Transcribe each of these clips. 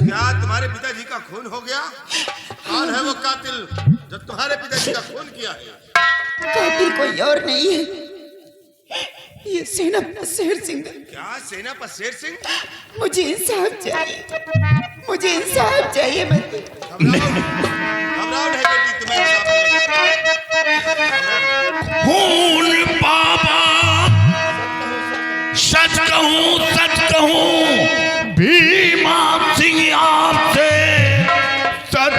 क्या तुम्हारे पिताजी का खून हो गया? कौन है वो कातिल जो तुम्हारे पिताजी का खून किया है? कातिल कोई और नहीं है, ये सेनापति शेर सिंह। क्या सेनापति शेर सिंह? मुझे इंसाफ चाहिए, मुझे इंसाफ चाहिए। मैं घबराहट है बेटी, तुम्हें इंसाफ मिलेगा। खून बाबा, सच कहूं भीमा सिंह आपसे सच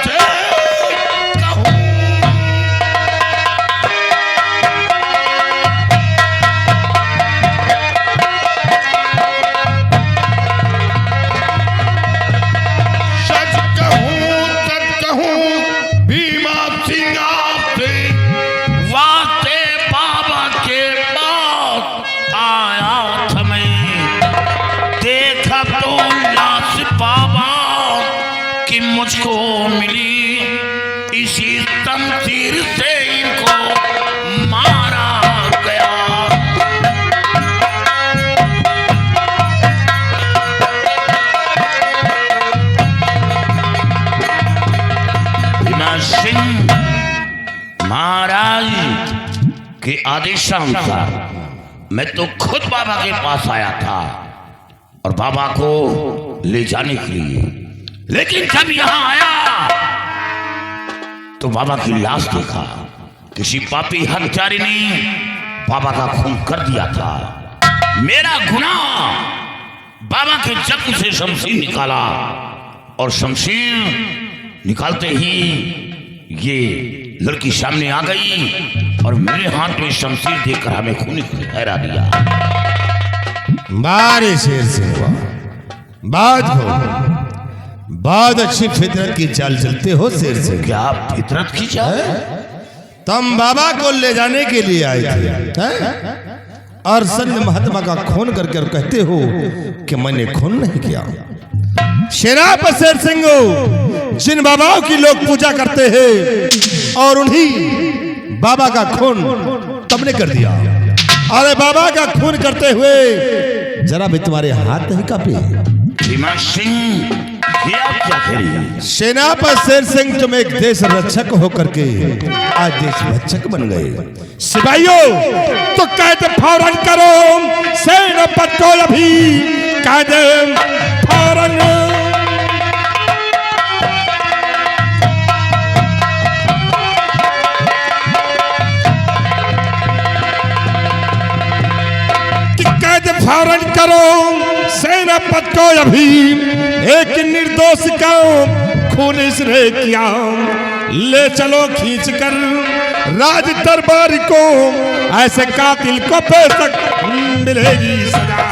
कहूं। सच कहूं भीमा सिंह आपसे वास्ते बाबा के पास आया था मैं। देखा तो लाश बाबा कि मुझको मिली, इसी तमतीर से इनको मारा गया। भीमा सिंह महाराज के आदेशानुसार मैं तो खुद बाबा के पास आया था और बाबा को ले जाने के लिए, लेकिन जब यहां आया तो बाबा की लाश देखा। किसी पापी हत्यारे ने बाबा का खून कर दिया था। मेरा गुनाह, बाबा के जख्म से शमशीर निकाला और शमशीर निकालते ही ये लड़की सामने आ गई और मेरे हाथ में शमशीर देकर हमें खून ठहरा दिया। बारे शेर सिंह, बहुत अच्छी फितरत की चाल चलते हो शेर सिंह। क्या फितरत की चाल? तुम बाबा को ले जाने के लिए आए थे और संत महात्मा का खून करके और कहते हो कि मैंने खून नहीं किया। सेनापति शेर सिंह, जिन बाबाओं की लोग पूजा करते हैं और उन्हीं बाबा का खून तुमने कर दिया। अरे बाबा का खून करते हुए जरा भी तुम्हारे हाथ नहीं कांपे? भीमा सिंह, ये आप क्या कह रही हैं? सेनापति शेर सिंह, तुम एक देश रक्षक होकर के आज देश रक्षक बन गए। सिपाहियों, तो कैद फौरन करो सेनापति को, अभी कैद फौरन। फौरन करो सेनापति को, अभी एक निर्दोष का खून इसने किया। ले चलो खींच कर राज दरबार को, ऐसे कातिल को बेशक मिलेगी सजा।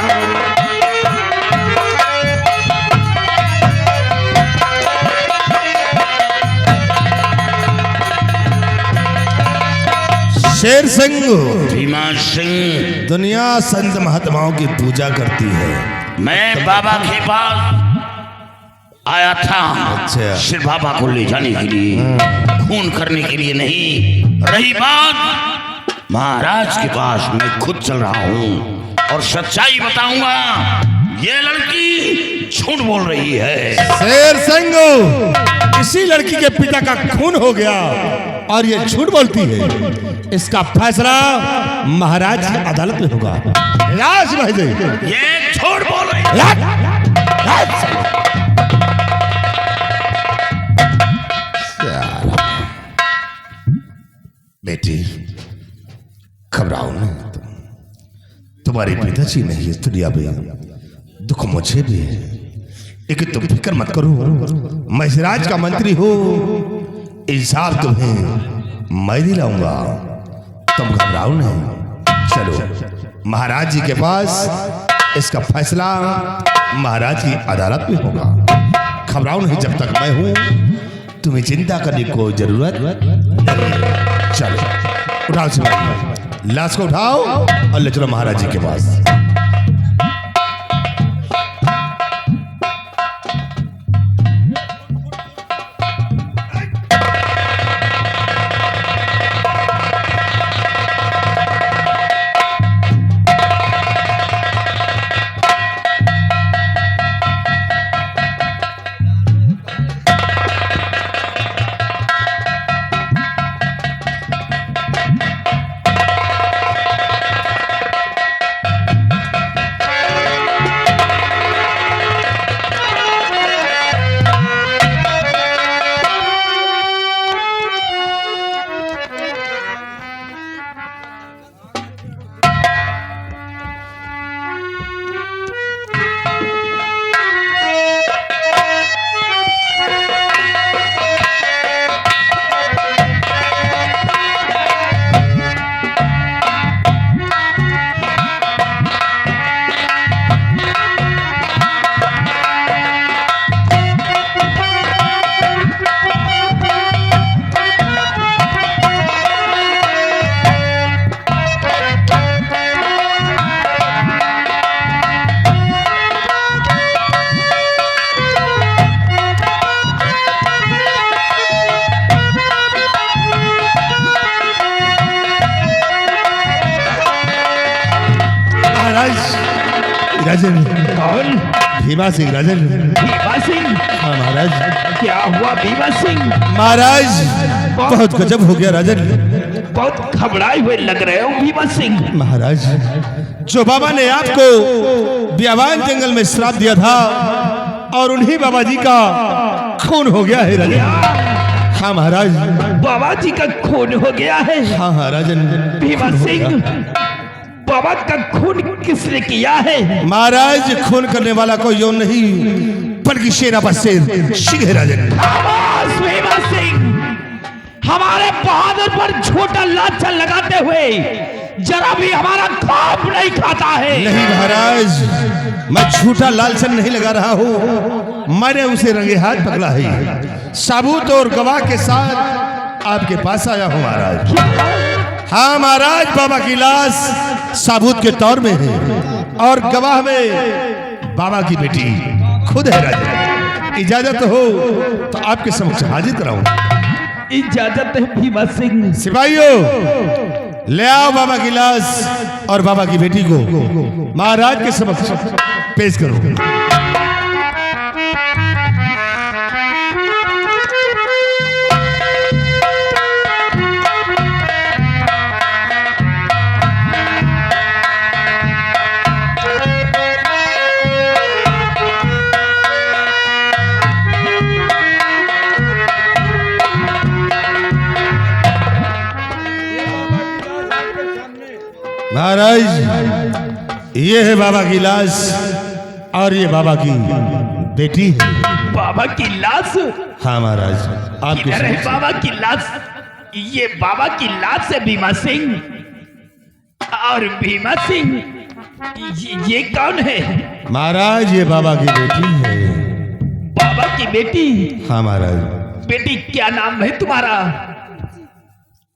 शेर सिंह, भीमा सिंह, दुनिया संत महात्माओं की पूजा करती है। मैं बाबा के पास आया था। अच्छा। सिर्फ बाबा को ले जाने के लिए, खून करने के लिए नहीं। रही बात महाराज के पास, मैं खुद चल रहा हूँ और सच्चाई बताऊंगा। ये लड़की झूठ बोल रही है। शेर सिंह, इसी लड़की के पिता का खून हो गया और ये झूठ बोलती है। इसका फैसला महाराज की अदालत में होगा। ये झूठ बोल रही है। बेटी, घबराओ ना, तुम्हारे पिताजी नहीं इस दुनिया में, दुख मुझे भी है, लेकिन तुम फिक्र मत करो। मैं इस राज का मंत्री हूँ, इंसाफ तुम्हें मैं दिलाऊंगा। तुम घबराओ नहीं, चलो महाराज जी के पास। इसका फैसला महाराज की अदालत में होगा। घबराओ नहीं, जब तक मैं हूं तुम्हें चिंता करने को जरूरत नहीं। चलो उठाओ सिपाही, लाश को उठाओ और ले चलो महाराज जी के पास। राजन। कौन? भीमा सिंह राजन। भीमा सिंह? हाँ महाराज। क्या हुआ भीमा सिंह? महाराज बहुत गजब हो गया राजन। बहुत घबराए हुए लग रहे हो भीमा सिंह। महाराज जो बाबा ने आपको बियावान जंगल में श्राप दिया था और उन्हीं बाबा जी का खून हो गया है राजन। हाँ महाराज। बाबा जी का खून हो गया है? हाँ हाँ राजन। भीमा सिंह, बाबा का खून किसने किया है? महाराज खून करने वाला कोई और नहीं बल्कि सेनापति शेर सिंह है राजन। भीमा सिंह, हमारे बहादुर पर झूठा लांछन लगाते हुए जरा भी हमारा खौफ नहीं खाता है। नहीं महाराज, मैं झूठा लालसन नहीं लगा रहा हूँ, मैंने उसे रंगे हाथ पकड़ा है, साबूत और गवाह के साथ आपके पास आया हूँ महाराज। हाँ महाराज, बाबा की लाश साबूत के तौर में है और गवाह में बाबा की बेटी खुद है राजा। इजाजत हो तो आपके समक्ष हाजिर कराऊं। इजाजत है भीमा सिंह। सिपाहियों ले आओ बाबा की लाश और बाबा की बेटी को महाराज के समक्ष पेश करो। महाराज ये है बाबा की लाश और ये बाबा की बेटी है। बाबा की लाश? हाँ महाराज, आपके किधर है बाबा की लाश? ये बाबा की लाश है भीमा सिंह। और भीमा सिंह ये कौन है? महाराज ये बाबा की बेटी है। बाबा की बेटी? हाँ महाराज। बेटी क्या नाम है तुम्हारा?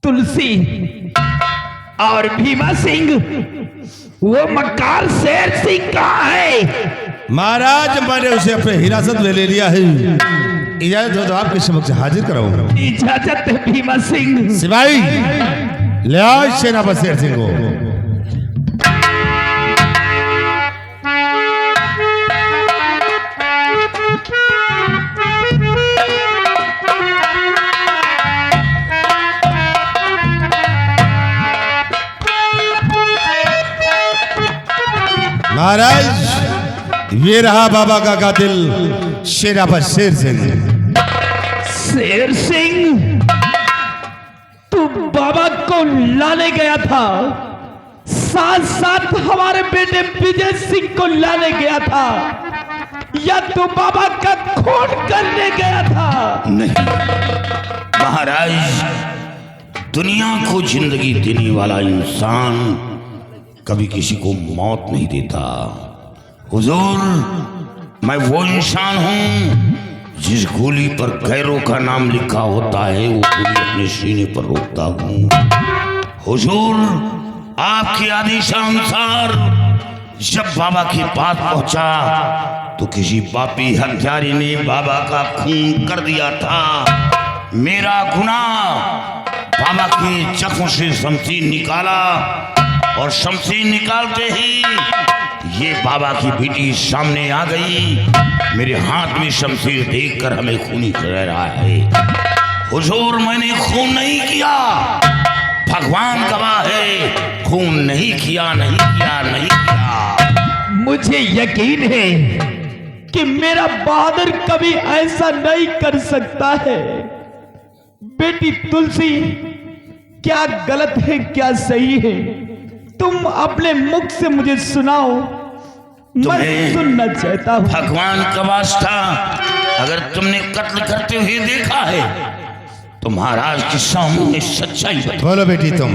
तुलसी। और भीमा सिंह वो मक्कार शेर सिंह कहाँ है? महाराज मैंने उसे अपने हिरासत में ले लिया है, इजाजत हो तो आपके समक्ष हाजिर कराऊंगा। इजाजत है भीमा सिंह। सिपाही ले आओ सेनापति शेर सिंह को। महाराज ये रहा बाबा का कातिल सेनापति शेर सिंह। शेर सिंह, तू बाबा को लाने गया था, साथ साथ हमारे बेटे विजय सिंह को लाने गया था, या तू बाबा का खून करने गया था? नहीं महाराज, दुनिया को जिंदगी देने वाला इंसान कभी किसी को मौत नहीं देता। हुजूर, मैं वो इंसान हूं जिस गोली पर गैरों का नाम लिखा होता है वो गोली अपने सीने पर रोकता हूं। हुजूर, आपके आदेशानुसार जब बाबा के पास पहुंचा तो किसी पापी हत्यारे ने बाबा का खून कर दिया था। मेरा गुनाह, बाबा के जख्म से शमशीर निकाला और शमशीर निकालते ही ये बाबा की बेटी सामने आ गई। मेरे हाथ में शमशीर देखकर हमें खूनी कर रहा है। हुजूर, मैंने खून नहीं किया, भगवान गवाह है, खून नहीं किया, नहीं किया, नहीं किया। मुझे यकीन है कि मेरा बहादुर कभी ऐसा नहीं कर सकता है। बेटी तुलसी, क्या गलत है क्या सही है, तुम अपने मुख से मुझे सुनाओ, मैं सुनना चाहता हूँ। भगवान का वास्ता, अगर तुमने कत्ल करते हुए देखा है तो महाराज के सामने सच्चाई बताओ। बोलो बेटी, तुम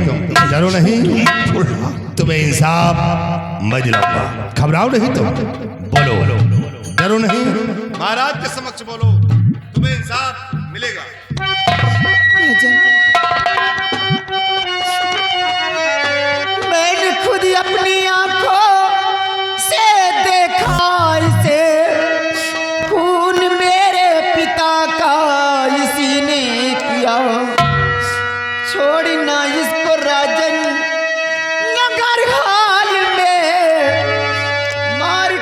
डरो नहीं, तुम्हें इंसाफ मैं दिलाऊंगा। घबराओ नहीं तुम, बोलो डरो नहीं, महाराज के समक्ष बोलो, तुम्हें इंसाफ मिलेगा। मैंने खुद अपनी आंखों से देखा इसे, खून मेरे पिता का इसी ने किया। छोड़ना इसको राजन, नगर हाल में मार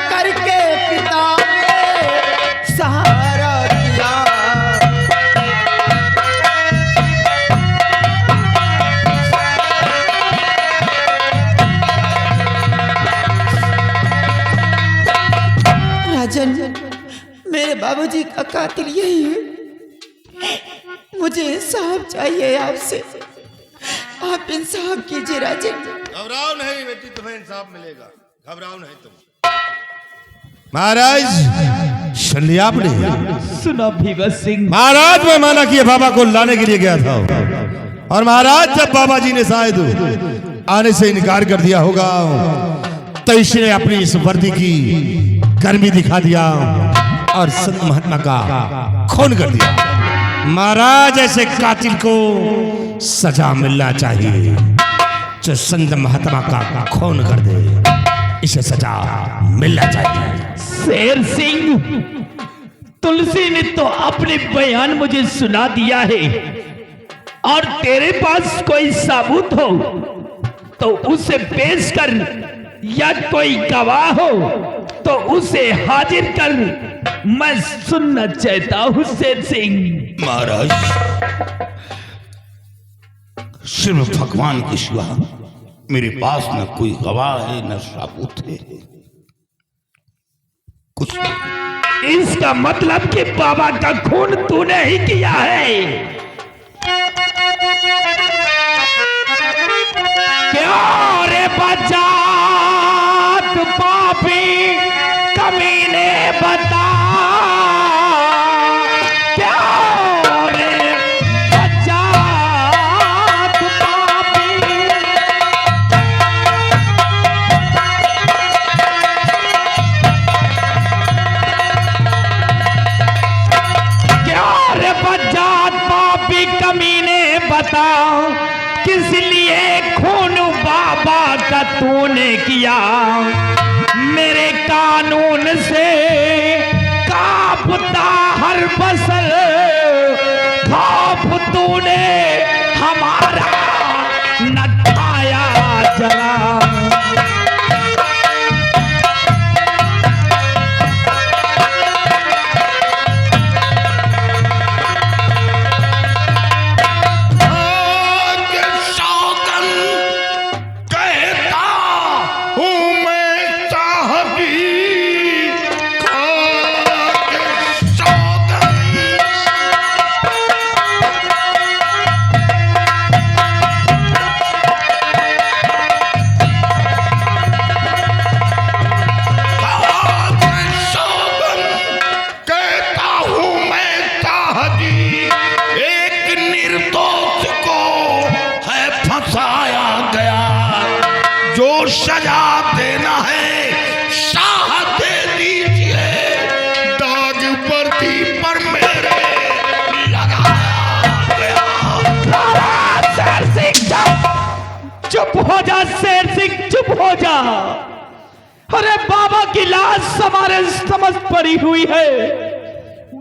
बाबूजी का कातिल यही है। मुझे इंसाफ चाहिए आपसे, आप इंसाफ कीजिए राजे। घबराओ नहीं बेटी, तुम्हें इंसाफ मिलेगा, घबराओ नहीं तुम। महाराज सुन लिया आपने? सुना भीमा सिंह। महाराज मैं माना कि बाबा को लाने के लिए गया था, और महाराज जब बाबा जी ने शायद आने से इनकार कर दिया होगा तो इसने अपनी इस वर्दी की गर्मी दिखा दिया और संत महात्मा का खून कर दिया। महाराज ऐसे कातिल को सजा मिलना चाहिए, जो संत महात्मा का खून कर दे, इसे सजा मिलना चाहिए। शेर सिंह, तुलसी ने तो अपने बयान मुझे सुना दिया है, और तेरे पास कोई सबूत हो तो उसे पेश कर, या कोई गवाह हो तो उसे हाजिर कर, मैं सुनना चाहता हूं शेर सिंह। महाराज सिर्फ भगवान के सिवा मेरे पास न कोई गवाह है न सबूत है, कुछ नहीं। इसका मतलब कि बाबा का खून तूने ही किया है। क्यों रे बचात पापी कमीने बता, क्यों रे बचात पापी। क्यों रे बचात पापी कमीने बता, किस लिए खून बाबा का तूने किया। मेरे कानून से कांपता हर बसल, खौफ तूने हमारा न खाया जरा। सजा देना है शाह दे दीजिए, दाग वर्दी पर मेरे लगाया गया। शेर सिंह चुप हो जा, शेर सिंह चुप हो जा। अरे बाबा की लाश हमारे समझ पड़ी हुई है।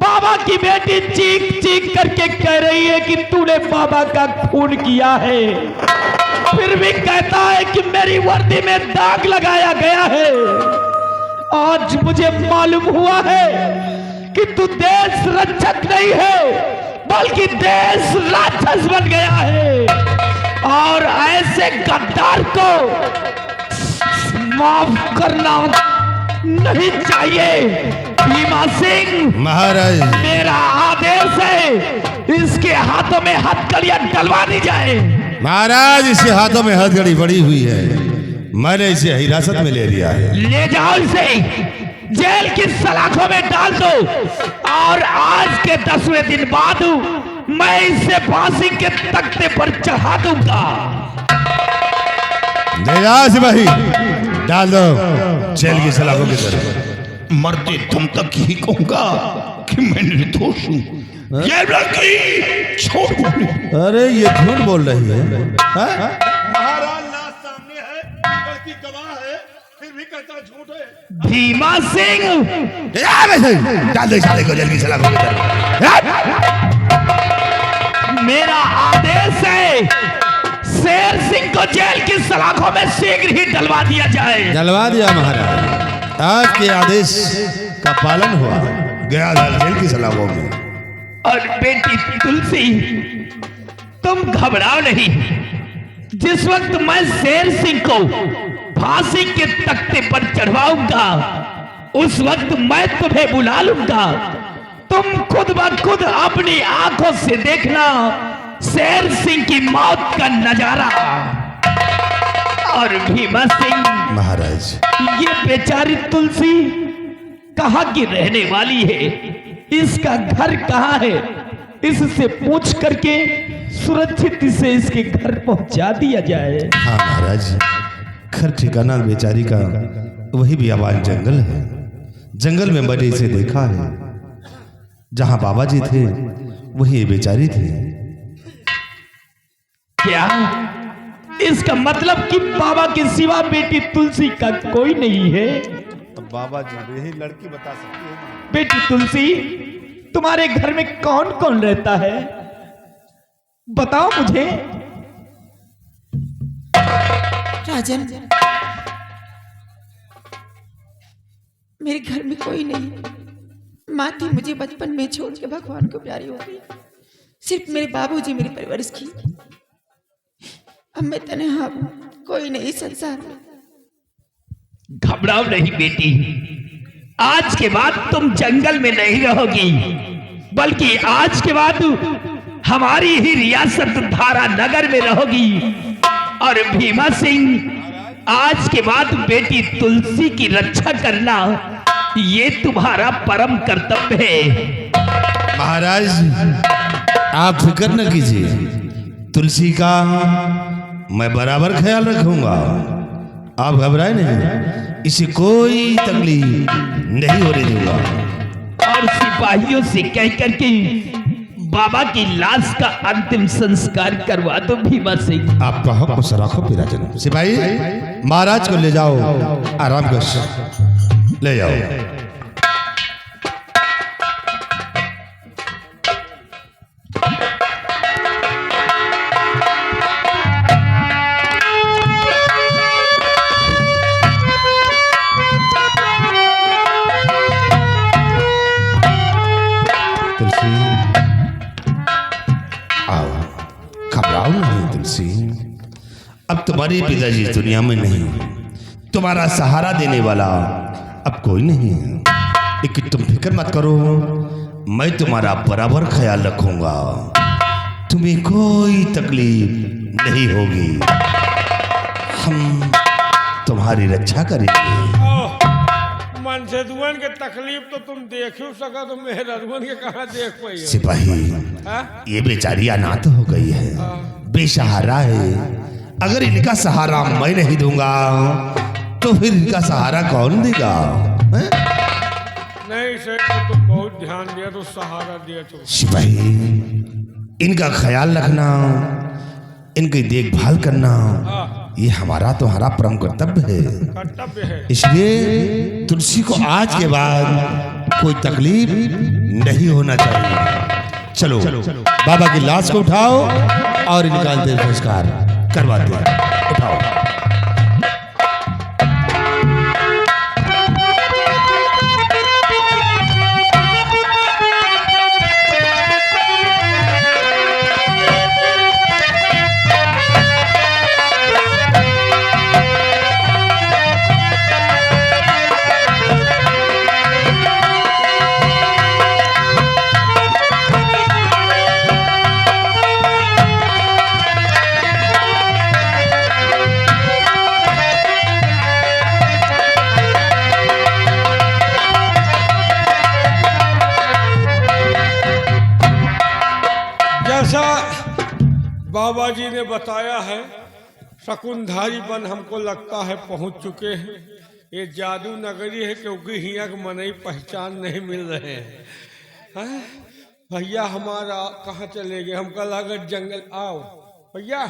बाबा की बेटी चीख चीख करके कह रही है कि तूने बाबा का खून किया है, फिर भी कहता है कि मेरी वर्दी में दाग लगाया गया है। आज मुझे मालूम हुआ है कि तू देश रक्षक नहीं है, बल्कि देश राक्षस बन गया है, और ऐसे गद्दार को माफ करना नहीं चाहिए। भीमा सिंह महाराज मेरा आदेश है, इसके हाथों में हथकड़ियां डलवा दी जाए। महाराज इसके हाथों में हथकड़ी पड़ी हुई है, मैंने इसे हिरासत में ले लिया है। ले जाओ इसे, जेल की सलाखों में डाल दो, और आज के 10वें दिन बाद मैं इसे फांसी के तख्ते पर चढ़ा दूंगा। ले जाओ सिपाही, डाल दो जेल की सलाखों की तरफ। मरते दम तक यही कहूंगा कि मैं निर्दोष हूं। ये लड़की छोड़ बोली। अरे ये झूठ बोल रही है, महाराज लाश सामने है, लड़की गवाह है, फिर भी कहता झूठ है। भीमा सिंह डाल दो साले को जेल की सलाखों की तरफ। मेरा आदेश है, शेर सिंह को जेल की सलाखों में शीघ्र ही डलवा दिया जाए। डलवा दिया महाराज, आज के आदेश का पालन हुआ, गया जेल की सलाखों में। और बेटी तुलसी, तुम घबराओ नहीं। जिस वक्त मैं शेर सिंह को फांसी के तख्ते पर चढ़वाऊंगा, उस वक्त मैं तुम्हें बुला लूंगा, तुम खुद ब खुद अपनी आंखों से देखना शेर सिंह की मौत का नजारा। और भीमा सिंह महाराज, ये बेचारी तुलसी कहाँ की रहने वाली है, इसका घर कहाँ है, इससे पूछ करके सुरक्षित से इसके घर पहुंचा दिया जाए। हाँ महाराज, घर ठिकाना बेचारी का वही बियाबान जंगल है। जंगल में मैंने इसे देखा है। जहां बाबा जी थे वही ये बेचारी थी। क्या इसका मतलब कि बाबा के सिवा बेटी तुलसी का कोई नहीं है? अब बाबा जी यही लड़की बता सकती है। बेटी तुलसी, तुम्हारे घर में कौन कौन रहता है, बताओ मुझे। राजन, मेरे घर में कोई नहीं। माँ थी मुझे बचपन में छोड़ के भगवान को प्यारी हो गई। सिर्फ मेरे बाबूजी मेरी परवरिश की। अब मैं तन्हा हूं, कोई नहीं संसार में। घबराओ नहीं बेटी, आज के बाद तुम जंगल में नहीं रहोगी, बल्कि आज के बाद हमारी ही रियासत धारा नगर में रहोगी। और भीमा सिंह, आज के बाद बेटी तुलसी की रक्षा करना ये तुम्हारा परम कर्तव्य है। महाराज, आप फिक्र न कीजिए, तुलसी का मैं बराबर ख्याल रखूंगा। आप घबराए नहीं, इसे कोई तकलीफ नहीं होने दूंगा। और सिपाहियों से कह करके बाबा की लाश का अंतिम संस्कार करवा दो भीमा सिंह। आपका हक सराखो पिराजन। सिपाही, महाराज को ले जाओ, आराम कर ले जाओ। अब तुम्हारे पिताजी दुनिया में नहीं, तुम्हारा सहारा देने वाला अब कोई नहीं है। लेकिन तुम फिक्र मत करो, मैं तुम्हारा बराबर ख्याल रखूंगा। तुम्हें कोई तकलीफ नहीं होगी। हम तुम्हारी रक्षा करेंगे। मन से दुआन के तकलीफ तो तुम देख ही सका, तो मेरे दुआन के कहाँ देख पाई? सिपाही, ये बेचारी अनाथ हो गई है, बेसहारा है। अगर इनका सहारा मैं नहीं दूंगा तो फिर इनका सहारा कौन देगा? नहीं सेठ, तो बहुत ध्यान दिया, तो सहारा दिया तो। सिपाही, इनका ख्याल रखना, इनकी देखभाल करना, ये हमारा तुम्हारा परम कर्तव्य है। कर्तव्य है। इसलिए तुलसी को आज के बाद कोई तकलीफ नहीं होना चाहिए। चलो बाबा की लाश को उठाओ और इनका अंतिम संस्कार करवा दो। उठाओ। जैसा बाबा जी ने बताया है, शकुनधारी वन हमको लगता है पहुंच चुके हैं। ये जादू नगरी है, क्योंकि हिया के मनई पहचान नहीं मिल रहे हैं। भैया हमारा कहाँ चले गए? हमको लगा जंगल। आओ भैया,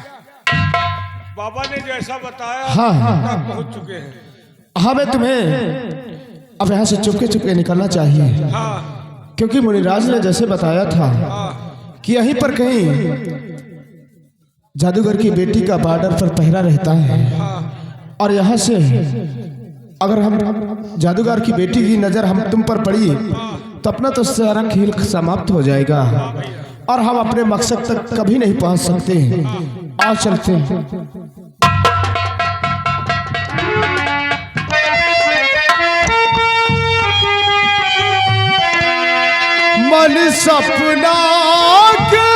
बाबा ने जैसा बताया हाँ। पहुंच चुके हैं। हाँ, मैं तुम्हें अब यहाँ से चुपके चुपके निकलना चाहिए। हाँ क्योंकि मुनिराज ने जैसे बताया था कि यहीं पर कहीं जादूगर की बेटी का बॉर्डर पर पहरा रहता है। और यहाँ से अगर हम जादूगर की बेटी की नजर हम तुम पर पड़ी तो अपना तो सारा खेल समाप्त हो जाएगा और हम अपने मकसद तक कभी नहीं पहुंच सकते। आओ चलते हैं। मन सपना के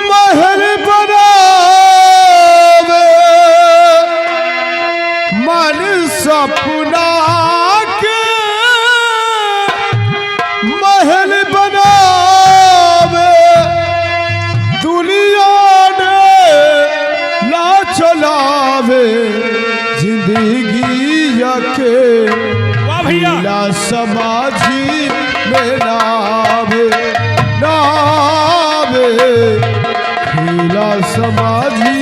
महल बनावे, मन सपना के महल बनावे, दुनिया ने ला चलावे जिंदगी के वाह भैया ला समाजी में नावे नावे, खिला समाजी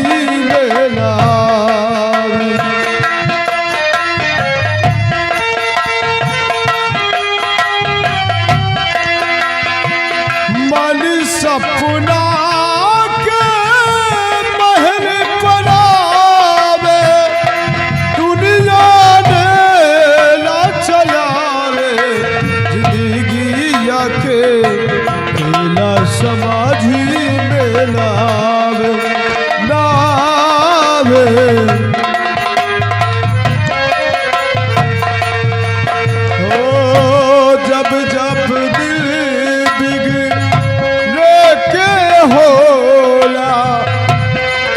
में नावे। मन सपना के महल बनावे, दुनिया ने ला चलावे जिंदगी के खिला समाजी में नावे नावे। ओ जब जब दिल बिगड़े के होला,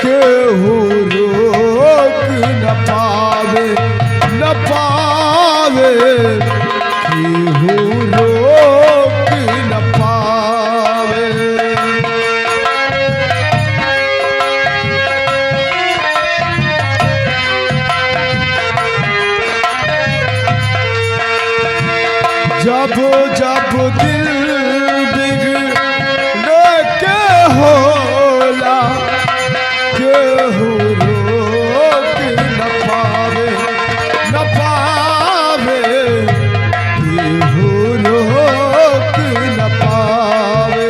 केहू रोक न पावे न पावे, केहू रोक न पावे। जब जब दिल बिगड़े के होला, केहू रोक न पावे न पावे, केहू रोक न पावे।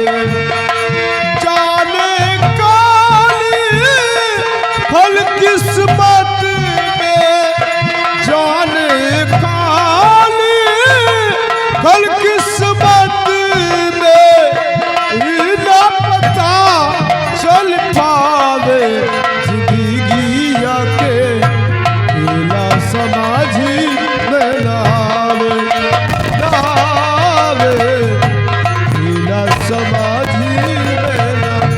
जाने काली फल किस्मत में, जाने काली फल किस्मत में, ना पता चल पावे जिंदगी के खिला समाजी में नावे नावे, खिला समाजी में नावे।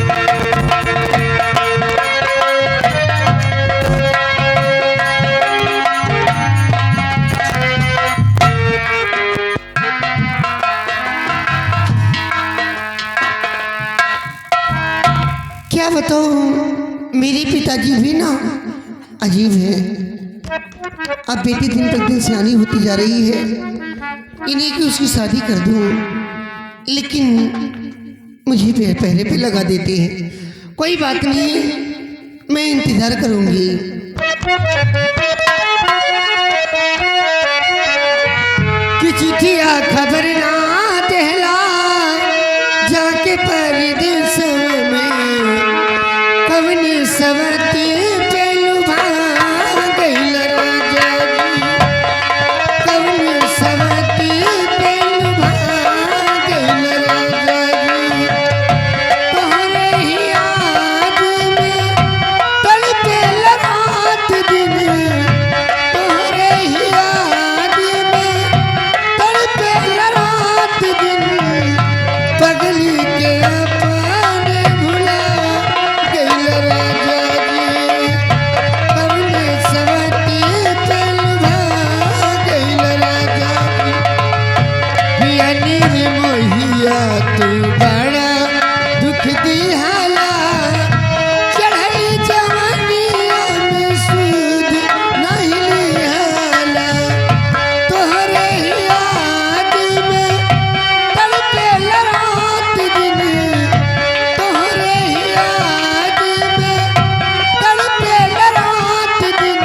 क्या बताऊं, मेरे पिताजी भी ना अजीब है। अब बेटी दिन पर दिन सियानी होती जा रही है, इन्हीं की उसकी शादी कर दूं, लेकिन मुझे पहले पे लगा देते हैं। कोई बात नहीं, मैं इंतजार करूंगी। कि चिट्ठिया खबर ना देला जाके परदेस में, कवन सवती पेलू गईल राजा जी, कवन सवती पेलू गईल राजा जी। तोहरे ही याद में तड़पेल रात दिन, तोहरे ही याद में तड़पेल रात दिन, पगली के अपने भुला गईल राजा जी, कवन सवती पेलू गईल राजा जी। पिया नीर मोहिया तू बड़ा दुख दिहाला, चढ़ई जवानिया में सूद नहीं लिहाला, तोहरे ही याद में तड़पेल रात दिन, तोहरे ही याद में तड़पेल रात दिन,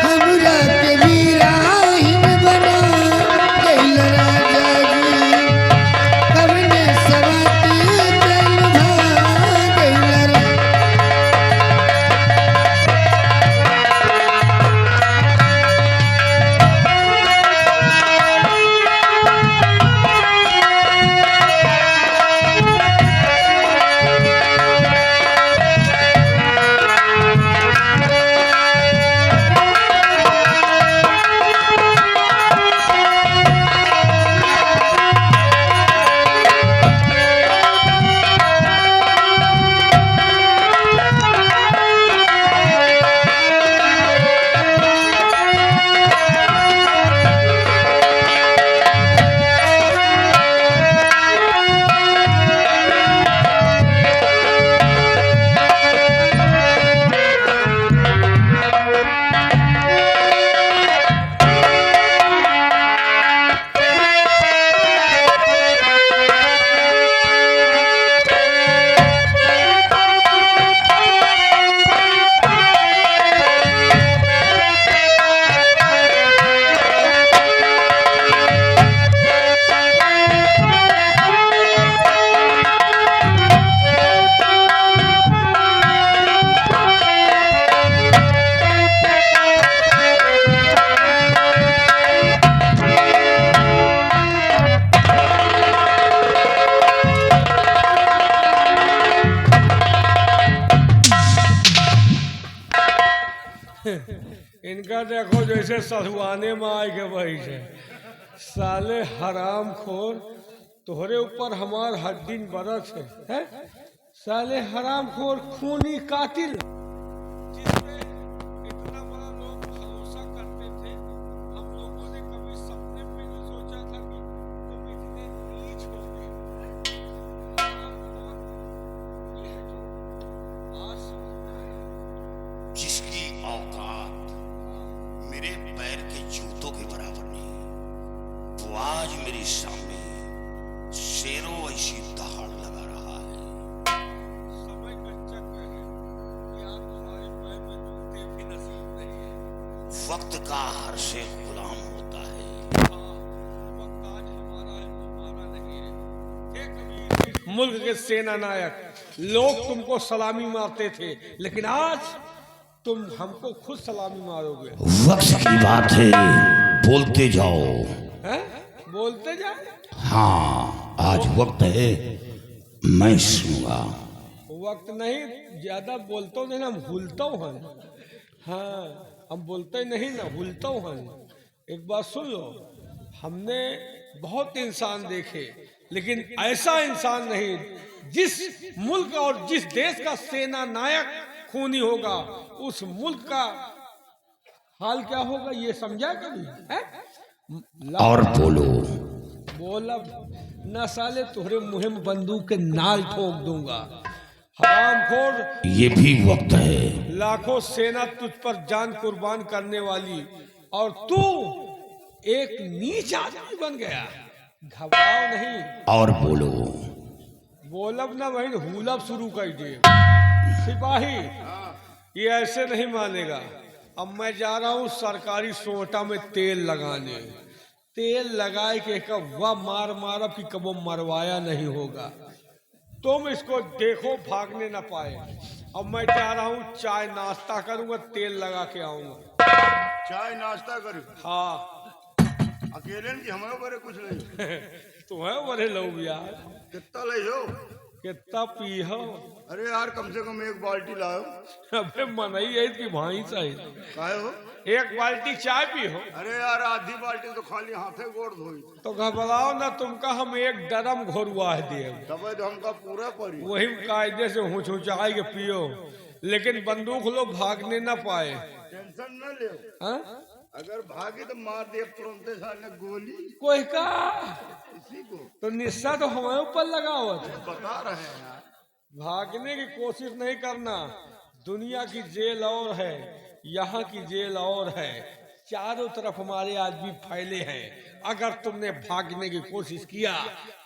हमरा के वीराहीन बना गईल राजा जी, कवन इनका देखो जैसे सहुआने में आए के वही से साले हराम खोर तोहरे ऊपर हमार हड्डी बरस है? साले हराम खोर खूनी कातिल जिसपे इतना बड़ा लोग भरोसा करते थे। हम लोगों ने कभी सपने में नहीं सोचा था कि तुम इतने नीच होगे। हराम खोर, ये है जो आज समझ आया। जिसकी औकात मेरे पैर के जूतों के बराबर नहीं, वो आज मेरे सामने शेरों ऐसी दहाड़ लगा रहा है। समय का चक्र है कि आज तुम्हारे पैर में जूते भी नसीब नहीं है। वक्त का हर से गुलाम होता है। हाँ, वक्त आज हमारा है, तुम्हारा नहीं है। थे कभी मुल्क के सेना नायक, लोग तुमको सलामी मारते थे, लेकिन आज तुम हमको खुद सलामी मारोगे। वक्त की बात है, बोलते जाओ। हैं? बोलते जाए। हाँ, आज वक्त है, मैं सुनूंगा। वक्त नहीं, ज्यादा बोलता नहीं ना, हम भूलता हूँ। हाँ, हम बोलते नहीं ना, भूलता हूँ। एक बात सुन लो, हमने बहुत इंसान देखे, लेकिन ऐसा इंसान नहीं जिस मुल्क और जिस देश का सेना नायक खूनी होगा, उस मुल्क का हाल क्या होगा ये समझा कभी है? और बोलो। बोला न साले तुहरे मुँह में बंदूक के नाल ठोक दूंगा। हरामखोर, ये भी वक्त है। लाखों सेना तुझ पर जान कुर्बान करने वाली, और तू एक नीच आदमी बन गया। घबराओ नहीं। और बोलो। बोलब ना वही हुलब शुरू कर दिए। सिपाही, ये ऐसे नहीं मानेगा। अब मैं जा रहा हूँ सरकारी सोटा में तेल लगाने। तेल लगाए के कब्बा मार मारब कि कबो मरवाया नहीं होगा। तुम इसको देखो, भागने ना पाए। अब मैं जा रहा हूँ, चाय नाश्ता करूंगा, तेल लगा के आऊंगा। चाय नाश्ता कर हाँ अकेले की हमारे बारे कुछ नहीं। तुम्हें बड़े लोग यार, कितना ले हो? कितना पी हो? अरे यार कम से कम एक बाल्टी लाओ। अबे मनाई है कि भाई चाहिए। काहे हो? एक बाल्टी चाय पी हो। अरे यार आधी बाल्टी तो खाली हाथे गोड़ धोई। तो घबराओ ना, तुमका हम एक डरम घोरुआ दिए, तब तो हमका पूरा पड़ी। वही कायदे से हुचहुचाई के पियो, लेकिन बंदूक लो भागने ना पाए। टेंशन न ले, हाँ? अगर भागे तो मार दे तुरंत साले गोली कोई का इसी को। तो निस्सा तो हमारे ऊपर लगा हुआ था। बता रहे हैं यार, भागने की कोशिश नहीं करना। दुनिया की जेल और है, यहाँ की जेल और है। चारों तरफ हमारे आदमी फैले हैं। अगर तुमने भागने की कोशिश किया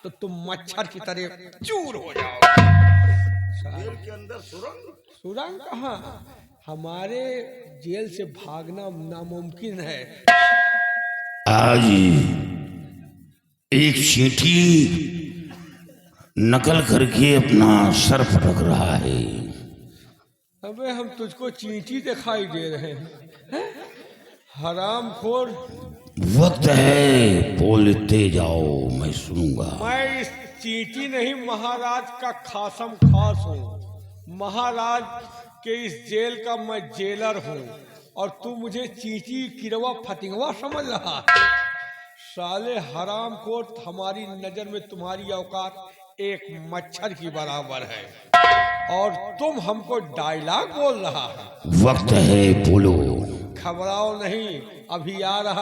तो तुम मच्छर की तरह चूर हो जाओगे। जेल के अंदर सुरंग। सुरंग कहाँ? हमारे जेल से भागना नामुमकिन है। आज एक चींटी नकल करके अपना सर फटक रहा है। अबे हम तुझको चींटी दिखाई दे रहे हैं? हरामखोर, वक्त है, बोलते जाओ, मैं सुनूंगा। मैं इस चींटी नहीं, महाराज का खासम खास हूँ। महाराज के इस जेल का मैं जेलर हूँ, और तू मुझे चींटी किरवा फतिंगवा समझ रहा है? साले हरामखोर, हमारी नजर में तुम्हारी औकात एक मच्छर की बराबर है, और तुम हमको डायलॉग बोल रहा है। वक्त है, बोलो। घबराओ नहीं, अभी आ रहा